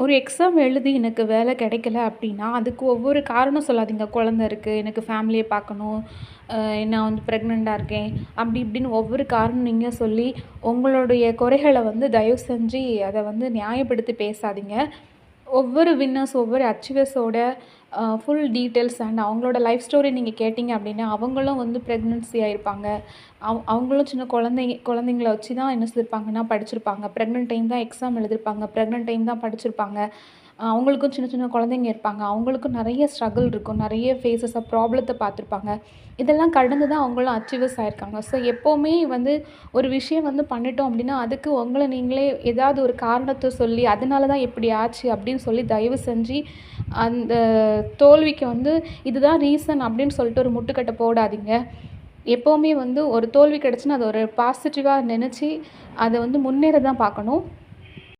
ஒரு எக்ஸாம் எழுதி எனக்கு வேலை கிடைக்கல அப்படின்னா, அதுக்கு ஒவ்வொரு காரணம் சொல்லாதீங்க. குழந்த இருக்கு, எனக்கு ஃபேமிலிய பார்க்கணும், நான் வந்து ப்ரெக்னென்ட்டா இருக்கேன். அப்படி இப்படின்னு ஒவ்வொரு காரணம் நீங்க சொல்லி, உங்களுடைய குறைகள வந்து தயவு செஞ்சு அத வந்து நியாயப்படுத்தி பேசாதீங்க. ஒவ்வொரு வின்னர்ஸ், ஒவ்வொரு அச்சீவர்ஸோட ஃபுல் டீட்டெயில்ஸ் அண்ட் அவங்களோட லைஃப் ஸ்டோரி நீங்க கேட்டீங்க அப்படின்னா, அவங்களும் வந்து ப்ரெக்னன்சி ஆயிருப்பாங்க. அவங்களும் சின்ன குழந்தைங்கள வச்சு தான் என்ன செஞ்சிருப்பாங்கன்னா படிச்சிருப்பாங்க. ப்ரெக்னன்ட் டைம் தான் எக்ஸாம் எழுதியிருப்பாங்க. ப்ரெக்னன்ட் டைம் தான் படிச்சிருப்பாங்க. அவங்களுக்கும் சின்ன சின்ன குழந்தைங்க இருப்பாங்க. அவங்களுக்கும் நெறைய ஸ்ட்ரகிள் இருக்கும். நெறைய ஃபேஸஸ் ஆஃப் ப்ராப்ளத்த பார்த்துருப்பாங்க. இதெல்லாம் கடந்து தான் அவங்களும் அச்சீவர்ஸ் ஆயிருக்காங்க. ஸோ எப்பவுமே வந்து ஒரு விஷயம் வந்து பண்ணிட்டோம் அப்படின்னா, அதுக்கு உங்கள நீங்களே ஏதாவது ஒரு காரணத்த சொல்லி, அதனால தான் இப்படி ஆச்சு அப்படின்னு சொல்லி தயவு செஞ்சு அந்த தோல்விக்கு வந்து இதுதான் ரீசன் அப்படின்னு சொல்லிட்டு ஒரு முட்டுக்கட்டை போடாதீங்க. எப்பவுமே வந்து ஒரு தோல்வி கிடைச்சுன்னா, அத ஒரு பாசிட்டிவா நெனச்சு, அத வந்து முன்னேற தான் பார்க்கணும்.